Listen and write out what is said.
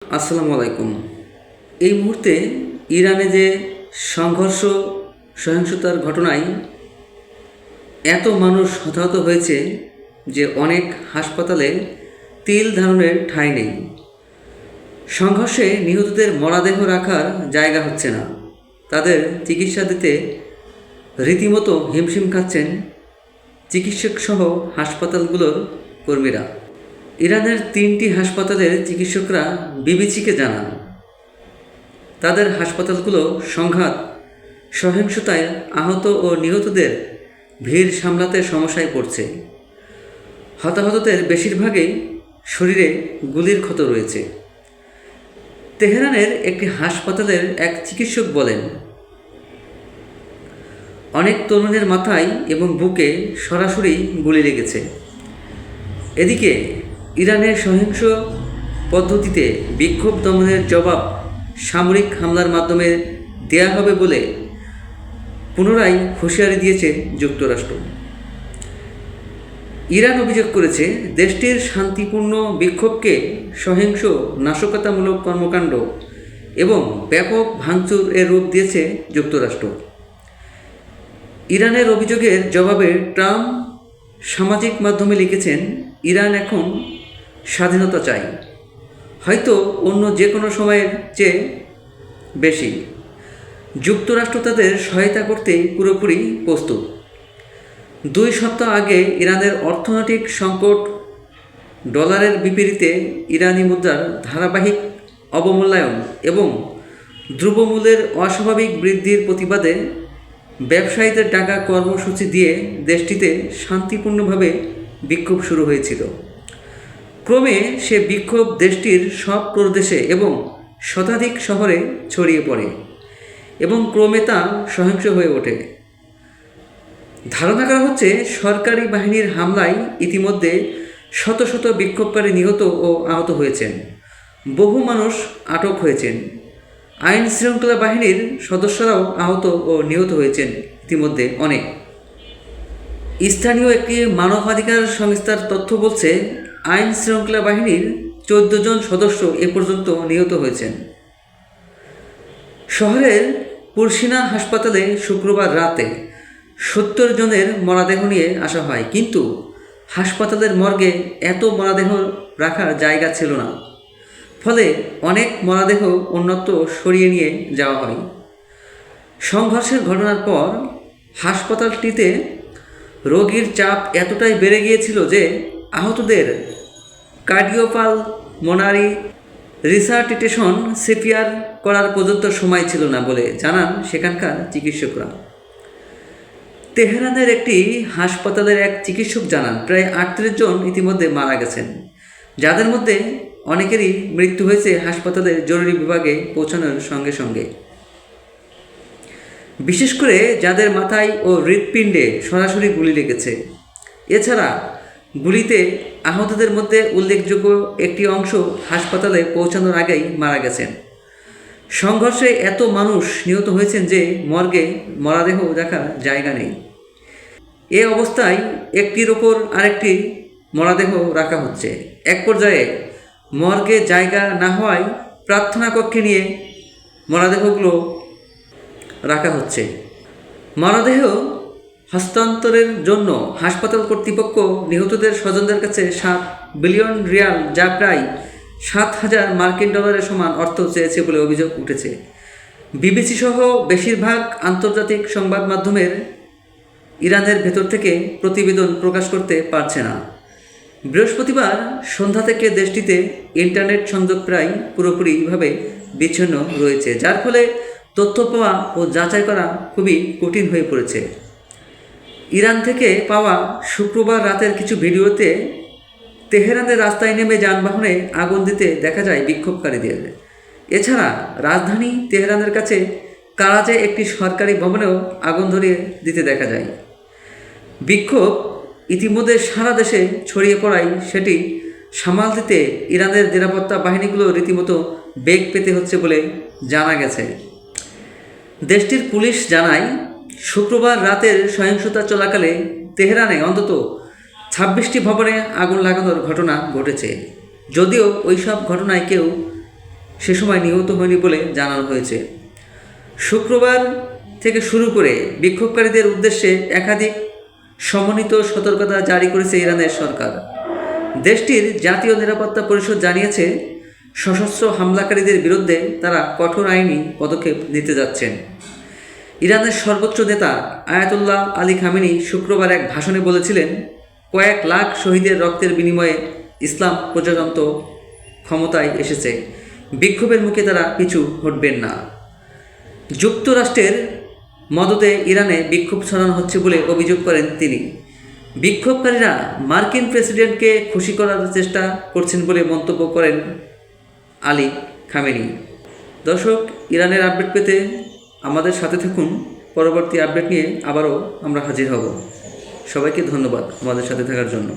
আসসালামু আলাইকুম। এই মুহূর্তে ইরানে যে সংঘর্ষ সহিংসতার ঘটনায় এত মানুষ হতাহত হয়েছে যে অনেক হাসপাতালে তিল ধারণের ঠাঁই নেই। সংঘর্ষে নিহতদের মরদেহ রাখার জায়গা হচ্ছে না। তাদের চিকিৎসা দিতে রীতিমতো হিমশিম খাচ্ছেন চিকিৎসকসহ হাসপাতালগুলোর কর্মীরা। ইরানের 3টি হাসপাতালের চিকিৎসকরা বিবিসিকে জানান, তাদের হাসপাতালগুলো সংঘাত সহিংসতায় আহত ও নিহতদের ভিড় সামলাতে সমস্যায় পড়ছে। হতাহতদের বেশিরভাগই শরীরে গুলির ক্ষত রয়েছে। তেহরানের একটি হাসপাতালের এক চিকিৎসক বলেন, অনেক তরুণের মাথায় এবং বুকে সরাসরি গুলি লেগেছে। এদিকে ইরানের সহিংস পদ্ধতিতে বিক্ষোভ দমনের জবাব সামরিক হামলার মাধ্যমে দেয়া হবে বলে পুনরায় হুঁশিয়ারি দিয়েছে যুক্তরাষ্ট্র। ইরান অভিযোগ করেছে দেশটির শান্তিপূর্ণ বিক্ষোভকে সহিংস নাশকতামূলক কর্মকাণ্ড এবং ব্যাপক ভাঙচুর এর রূপ দিয়েছে যুক্তরাষ্ট্র। ইরানের অভিযোগের জবাবে ট্রাম্প সামাজিক মাধ্যমে লিখেছেন, ইরান এখন স্বাধীনতা চায়, হয়তো অন্য যে কোনো সময়ের চেয়ে বেশি। যুক্তরাষ্ট্র তাদের সহায়তা করতে পুরোপুরি প্রস্তুত। 2 সপ্তাহ আগে ইরানের অর্থনৈতিক সংকট, ডলারের বিপরীতে ইরানি মুদ্রার ধারাবাহিক অবমূল্যায়ন এবং দ্রব্যমূল্যের অস্বাভাবিক বৃদ্ধির প্রতিবাদে ব্যবসায়ীদের ডাকা কর্মসূচি দিয়ে দেশটিতে শান্তিপূর্ণভাবে বিক্ষোভ শুরু হয়েছিল। ক্রমে সে বিক্ষোভ দেশটির সব প্রদেশে এবং শতাধিক শহরে ছড়িয়ে পড়ে এবং ক্রমে তা সহিংস হয়ে ওঠে। ধারণা করা হচ্ছে সরকারি বাহিনীর হামলায় ইতিমধ্যে শত শত বিক্ষোভকারী নিহত ও আহত হয়েছেন, বহু মানুষ আটক হয়েছেন। আইন শৃঙ্খলা বাহিনীর সদস্যরাও আহত ও নিহত হয়েছেন ইতিমধ্যে অনেক। স্থানীয় একটি মানবাধিকার সংস্থার তথ্য বলছে, আইন শৃঙ্খলা বাহিনীর 14 জন সদস্য এ পর্যন্ত নিহত হয়েছেন। শহরের পুরসিনা হাসপাতালে শুক্রবার রাতে 70 জনের মরদেহ নিয়ে আসা হয়, কিন্তু হাসপাতালের মর্গে এত মরদেহ রাখার জায়গা ছিল না, ফলে অনেক মরদেহ অন্যত্র সরিয়ে নিয়ে যাওয়া হয়। সংঘর্ষের ঘটনার পর হাসপাতালটিতে রোগীর চাপ এতটাই বেড়ে গিয়েছিল যে আহতদের কার্ডিওপালমোনারি রিসাসিটেশন সিপিআর করার পর্যন্ত সময় ছিল না বলে জানান সেখানকার চিকিৎসকরা। তেহরানের একটি হাসপাতালের এক চিকিৎসক জানান, প্রায় 38 জন ইতিমধ্যে মারা গেছেন, যাদের মধ্যে অনেকেরই মৃত্যু হয়েছে হাসপাতালের জরুরি বিভাগে পৌঁছানোর সঙ্গে সঙ্গে, বিশেষ করে যাদের মাথায় ও হৃৎপিণ্ডে সরাসরি গুলি লেগেছে। এছাড়া গুলিতে আহতদের মধ্যে উল্লেখযোগ্য একটি অংশ হাসপাতালে পৌঁছানোর আগেই মারা গেছেন। সংঘর্ষে এত মানুষ নিহত হয়েছেন যে মর্গে মরদেহ রাখার জায়গা নেই। এ অবস্থায় একটির ওপর আরেকটি মরদেহ রাখা হচ্ছে। এক পর্যায়ে মর্গে জায়গা না হওয়ায় প্রার্থনা কক্ষে নিয়ে মরদেহগুলো রাখা হচ্ছে। মরদেহ হস্তান্তরের জন্য হাসপাতাল কর্তৃপক্ষ নিহতদের স্বজনদের কাছে 7 বিলিয়ন রিয়াল, যা প্রায় 7,000 মার্কিন ডলারের সমান অর্থ চেয়েছে বলে অভিযোগ উঠেছে। বিবিসি সহ বেশিরভাগ আন্তর্জাতিক সংবাদ মাধ্যমের ইরানের ভেতর থেকে প্রতিবেদন প্রকাশ করতে পারছে না। বৃহস্পতিবার সন্ধ্যা থেকে দেশটিতে ইন্টারনেট সংযোগ প্রায় পুরোপুরিভাবে বিচ্ছিন্ন রয়েছে, যার ফলে তথ্য পাওয়া ও যাচাই করা খুবই কঠিন হয়ে পড়েছে। ইরান থেকে পাওয়া শুক্রবার রাতের কিছু ভিডিওতে তেহরানের রাস্তায় নেমে যানবাহনে আগুন দিতে দেখা যায় বিক্ষোভকারীদের। এছাড়া রাজধানী তেহরানের কাছে কারাজে একটি সরকারি ভবনেও আগুন ধরিয়ে দিতে দেখা যায়। বিক্ষোভ ইতিমধ্যে সারা দেশে ছড়িয়ে পড়ায় সেটি সামাল দিতে ইরানের নিরাপত্তা বাহিনীগুলো রীতিমতো বেগ পেতে হচ্ছে বলে জানা গেছে। দেশটির পুলিশ জানায়, শুক্রবার রাতের সহিংসতা চলাকালে তেহরানে অন্তত 26টি ভবনে আগুন লাগানোর ঘটনা ঘটেছে। যদিও ওইসব ঘটনায় কেউ সে সময় নিহত হয়নি বলে জানানো হয়েছে। শুক্রবার থেকে শুরু করে বিক্ষোভকারীদের উদ্দেশ্যে একাধিক সমন্বিত সতর্কতা জারি করেছে ইরানের সরকার। দেশটির জাতীয় নিরাপত্তা পরিষদ জানিয়েছে, সশস্ত্র হামলাকারীদের বিরুদ্ধে তারা কঠোর আইনি পদক্ষেপ নিতে যাচ্ছেন। ইরানের সর্বোচ্চ নেতা আয়াতুল্লাহ আলী খামেনি শুক্রবার এক ভাষণে বলেছিলেন, কয়েক লাখ শহীদের রক্তের বিনিময়ে ইসলাম প্রজাতন্ত্র ক্ষমতায় এসেছে। বিক্ষোভের মুখে তারা পিছু হটবেন না। যুক্তরাষ্ট্রের মদদে ইরানে বিক্ষোভ ছড়ানো হচ্ছে বলে অভিযোগ করেন তিনি। বিক্ষোভকারীরা মার্কিন প্রেসিডেন্টকে খুশি করার চেষ্টা করছেন বলে মন্তব্য করেন আলী খামেনি। দর্শক, ইরানের আপডেট পেতে আমাদের সাথে থাকুন। পরবর্তী আপডেট নিয়ে আবারও আমরা হাজির হব। সবাইকে ধন্যবাদ আমাদের সাথে থাকার জন্য।